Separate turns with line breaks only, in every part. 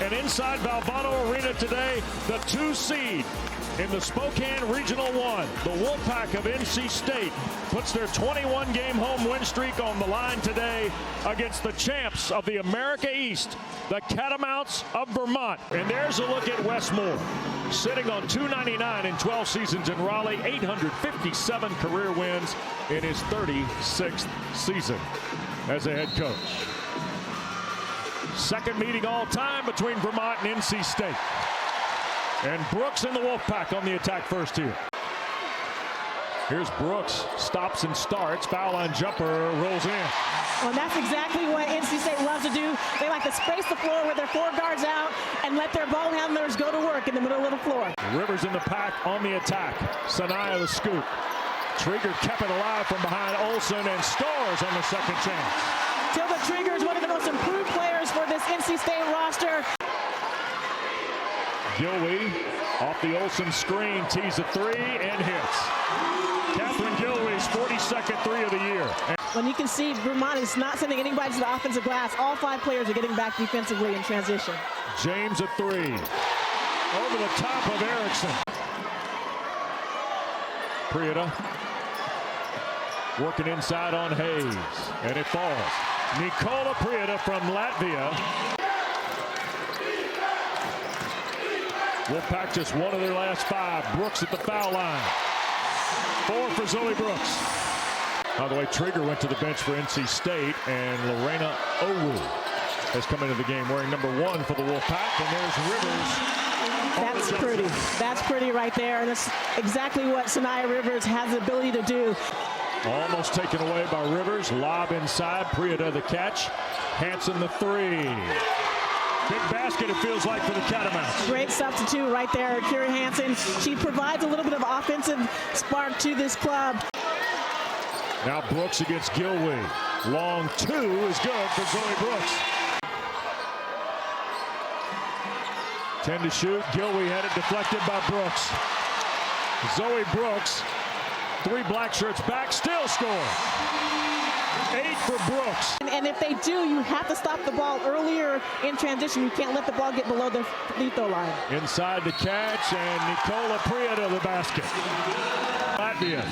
And inside Valvano Arena today, the 2 seed in the Spokane Regional 1, the Wolfpack of NC State puts their 21-game home win streak on the line today against the champs of the America East, the Catamounts of Vermont. And there's a look at Wes Moore, sitting on 299 in 12 seasons in Raleigh, 857 career wins in his 36th season as a head coach. Second meeting all time between Vermont and NC State. And Brooks in the Wolfpack on the attack first here. Here's Brooks, stops and starts, foul line jumper, rolls in.
Well, that's exactly what NC State loves to do. They like to space the floor with their 4 guards out and let their ball handlers go to work in the middle of the floor.
Rivers in the pack on the attack. Saniya the scoop. Trigger kept it alive from behind Olsen and scores on the second chance.
Tilda Trigger is one of the most improved players for this NC State roster.
Gilwey off the Olsen screen, tees a 3 and hits. Catherine Gilwey's 42nd 3 of the year.
When you can see Vermont is not sending anybody to the offensive glass, all 5 players are getting back defensively in transition.
James a 3. Over the top of Erickson. Prieta working inside on Hayes, and it falls. Nikola Prieta from Latvia. Wolfpack just one of their last 5. Brooks at the foul line. 4 for Zoe Brooks. By the way, Trigger went to the bench for NC State, and Lorena Owu has come into the game wearing number 1 for the Wolfpack, and there's Rivers.
That's pretty. That's pretty right there, and that's exactly what Saniya Rivers has the ability to do.
Almost taken away by Rivers. Lob inside. Prieta the catch. Hansen the 3. Big basket, it feels like, for the Catamounts.
Great substitute right there, Kiri Hansen. She provides a little bit of offensive spark to this club.
Now Brooks against Gilwey. Long 2 is good for Zoe Brooks. 10 to shoot. Gilwey had it deflected by Brooks. Zoe Brooks, 3 black shirts back, still scores. 8 for Brooks.
And if they do, you have to stop the ball earlier in transition. You can't let the ball get below the free throw line.
Inside the catch, and Nikola Prieta the basket. Latvia.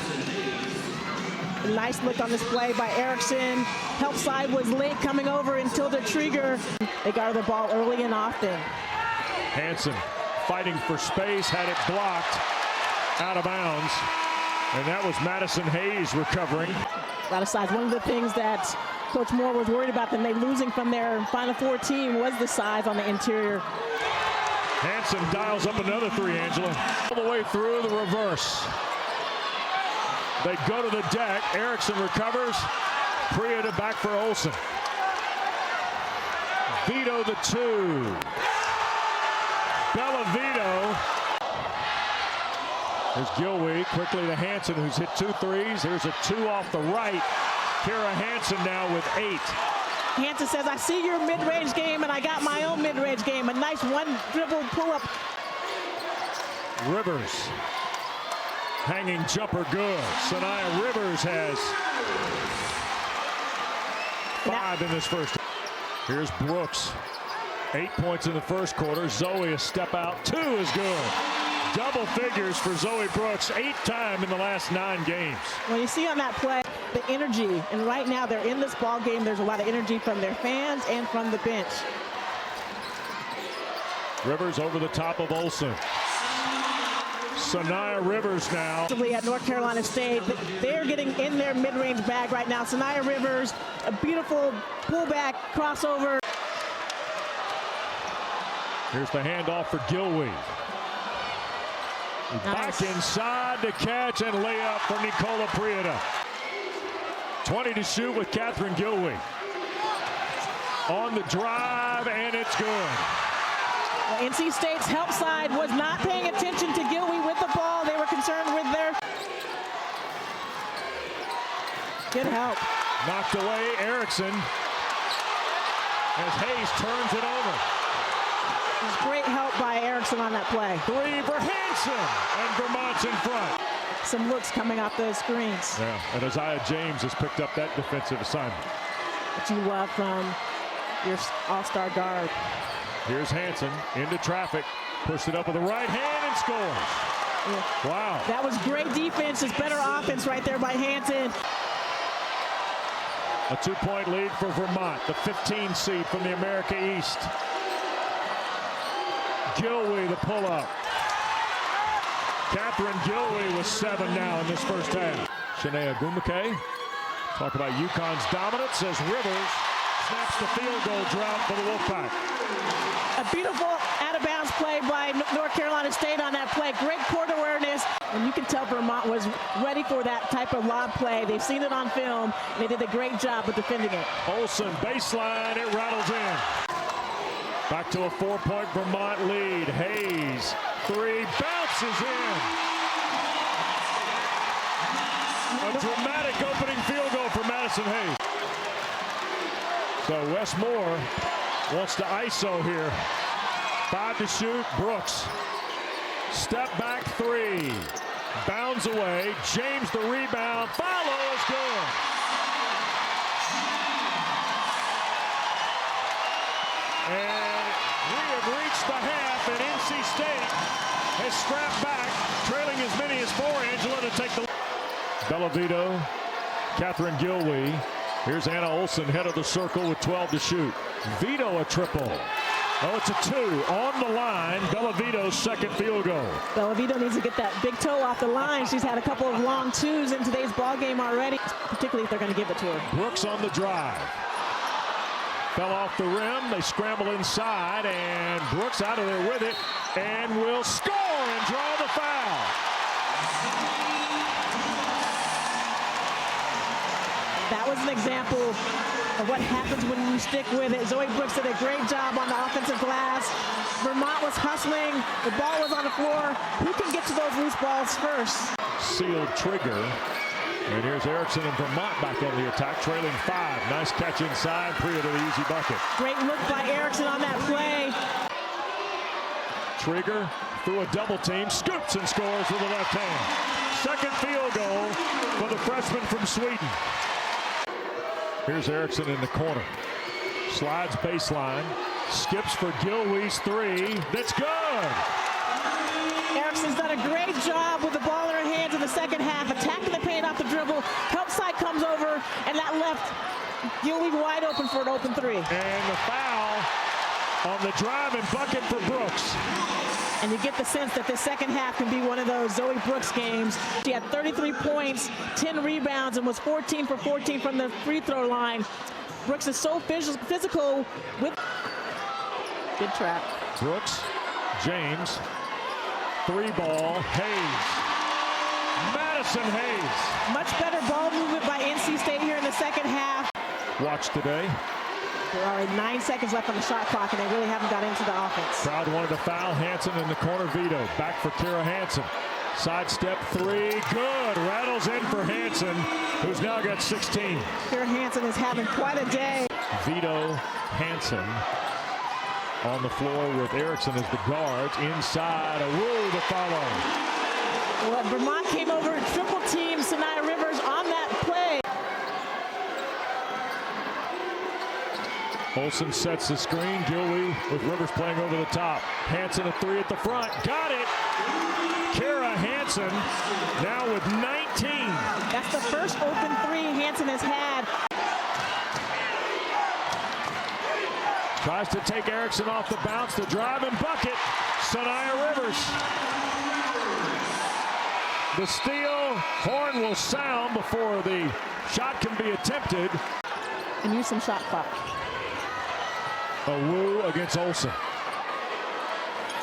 Nice look on this play by Erickson. Help side was late coming over until the Trigger. They got the ball early and often.
Hansen fighting for space, had it blocked out of bounds. And that was Madison Hayes recovering.
A lot of size. One of the things that Coach Moore was worried about them losing from their Final Four team was the size on the interior.
Hansen dials up another 3, Angela. All the way through the reverse. They go to the deck. Erickson recovers. Prieta back for Olsen. Vito the 2. Bella Vito. There's Gilwey, quickly to Hansen, who's hit 2 threes. Here's a 2 off the right. Kira Hansen now with 8.
Hansen says, I see your mid-range game, and I got my own mid-range game. A nice one-dribble pull-up.
Rivers. Hanging jumper good. Saniya Rivers has 5 in this first. Here's Brooks. 8 points in the first quarter. Zoe a step out. 2 is good. Double figures for Zoe Brooks, 8th time in the last 9 games.
Well, you see on that play the energy, and right now they're in this ball game. There's a lot of energy from their fans and from the bench.
Rivers over the top of Olsen. Saniya Rivers now.
At North Carolina State, they're getting in their mid-range bag right now. Saniya Rivers, a beautiful pullback crossover.
Here's the handoff for Gilwey. Nice. Back inside to catch and layup for Nikola Prieta. 20 to shoot with Catherine Gilwey. On the drive, and it's good.
Well, NC State's help side was not paying attention to Gilwey with the ball. They were concerned with their... Good help.
Knocked away Erickson as Hayes turns it over.
Great help by Erickson on that play.
3 for Hansen, and Vermont's in front.
Some looks coming off those screens.
Yeah, and Isaiah James has picked up that defensive assignment.
That you love from your all-star guard.
Here's Hansen into traffic. Pushed it up with the right hand and scores.
Yeah.
Wow.
That was great defense. It's better offense right there by Hansen.
A 2-point lead for Vermont, the 15 seed from the America East. Gilwey, the pull-up. Catherine Gilwey with 7 now in this first half. Saniya Rivers. Talk about UConn's dominance as Rivers snaps the field goal drought for the Wolfpack.
A beautiful out-of-bounds play by North Carolina State on that play. Great court awareness. And you can tell Vermont was ready for that type of lob play. They've seen it on film, and they did a great job of defending it.
Olsen, baseline, it rattles in. Back to a 4-point Vermont lead. Hayes, 3, bounces in. A dramatic opening field goal for Madison Hayes. So Wes Moore wants to ISO here. 5 to shoot, Brooks. Step back 3. Bounds away. James the rebound. Follow is good. And we have reached the half, and NC State has strapped back, trailing as many as 4. Angela to take the Bellavito, Catherine Gilwey. Here's Anna Olsen, head of the circle with 12 to shoot. Vito a triple. Oh, it's a 2 on the line. Bellavito's second field goal.
Bellavito needs to get that big toe off the line. She's had a couple of long 2s in today's ball game already, particularly if they're going to give it to her.
Brooks on the drive. Fell off the rim. They scramble inside, and Brooks out of there with it, and will score and draw the foul.
That was an example of what happens when you stick with it. Zoe Brooks did a great job on the offensive glass. Vermont was hustling. The ball was on the floor. Who can get to those loose balls first?
Sealed trigger. And here's Erickson and Vermont back on the attack, trailing 5. Nice catch inside. Priya to the easy bucket.
Great look by Erickson on that play.
Trigger through a double team, scoops and scores with the left hand. Second field goal for the freshman from Sweden. Here's Erickson in the corner. Slides baseline. Skips for Gilwey's 3. That's good.
Erickson's done a great job with the ball in her hands in the second half, attacking the paint off the dribble. Help side comes over, and that left Gilwey wide open for an open 3.
And the foul on the drive and bucket for Brooks.
And you get the sense that this second half can be one of those Zoe Brooks games. She had 33 points, 10 rebounds, and was 14 for 14 from the free throw line. Brooks is so physical with good trap.
Brooks, James, 3 ball, Hayes. Madison Hayes.
Much better ball movement by NC State here in the second half.
Watch today.
There are 9 seconds left on the shot clock, and they really haven't got into the offense.
Crowd wanted to foul. Hansen in the corner. Vito back for Kara Hansen. Sidestep 3, good. Rattles in for Hansen, who's now got 16.
Kara Hansen is having quite a day.
Vito, Hansen on the floor with Erickson as the guards. Inside, a Wu to follow.
Well, Vermont came over and triple teamed Saniya Rivers on that play.
Olsen sets the screen. Gilwey with Rivers playing over the top. Hansen a 3 at the front. Got it. Kara Hansen now with 19.
That's the first open 3 Hansen has had.
Tries to take Erickson off the bounce. The drive and bucket. Saniya Rivers. The steal. Horn will sound before the shot can be attempted.
And use some shot clock.
A Wu against Olsen.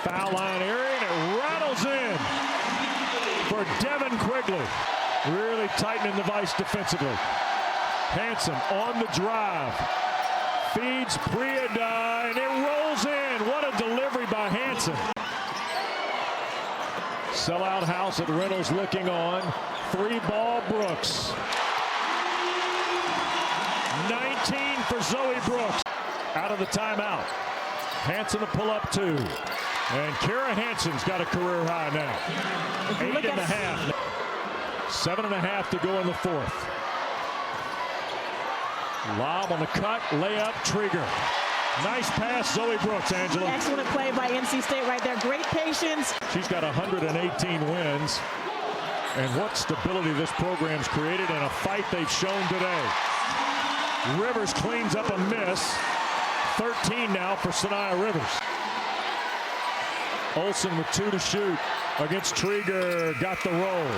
Foul line area, and it rattles in for Devin Quigley. Really tightening the vice defensively. Hansen on the drive. Feeds Priya, and it rolls in. What a delivery by Hansen. Sellout house at Reynolds looking on. 3-ball Brooks. 19 for Zoe Brooks. Out of the timeout. Hansen to pull up 2. And Kara Hansen's got a career high now. 8.5. 7.5 to go in the 4th. Lob on the cut, layup, trigger. Nice pass, Zoe Brooks, Angela.
Excellent play by NC State right there. Great patience.
She's got 118 wins. And what stability this program's created and a fight they've shown today. Rivers cleans up a miss. 13 now for Saniya Rivers. Olsen with 2 to shoot against Trieger. Got the roll.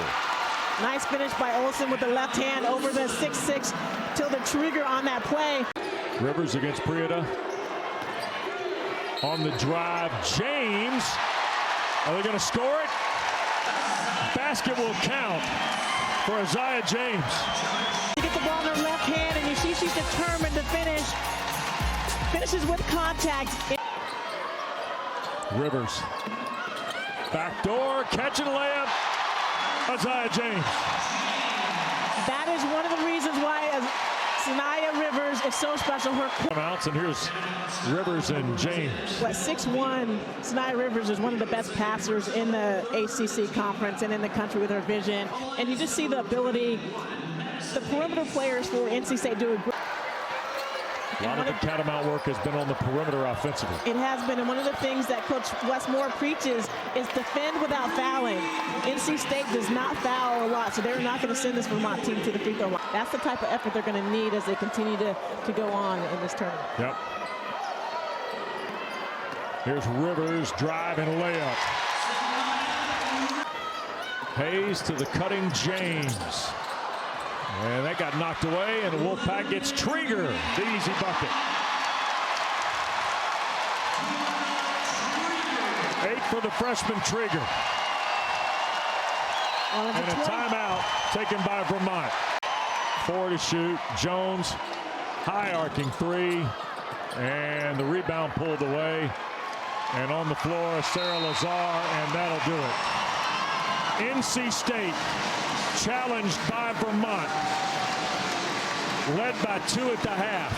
Nice finish by Olsen with the left hand over the 6'6" till the Trieger on that play.
Rivers against Prieta. On the drive, James. Are they going to score it? Basket will count for Isaiah James.
You get the ball in her left hand, and you see she's determined to finish. Finishes with contact.
Rivers. Backdoor, catch and layup. Isaiah James.
That is one of the reasons why Saniya Rivers is so special. Her
Catamounts, and here's Rivers and James.
6'1", Saniya Rivers is one of the best passers in the ACC conference and in the country with her vision. And you just see the ability. The perimeter players for NC State do a great.
A lot of the Catamount work has been on the perimeter offensively.
It has been, and one of the things that Coach Westmore preaches is defend without fouling. NC State does not foul a lot, so they're not going to send this Vermont team to the free throw line. That's the type of effort they're going to need as they continue to go on in this tournament.
Yep. Here's Rivers, drive and layup. Hayes to the cutting James. And that got knocked away, and the Wolfpack gets Trieger, the easy bucket. 8 for the freshman Trieger. And a timeout taken by Vermont. 4 to shoot. Jones, high arcing 3, and the rebound pulled away. And on the floor, Sarah Lazar, and that'll do it. NC State challenged by Vermont, led by 2 at the half.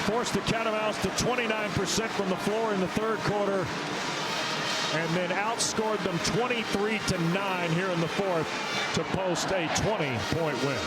Forced the Catamounts to 29% from the floor in the third quarter, and then outscored them 23-9 here in the fourth to post a 20-point win.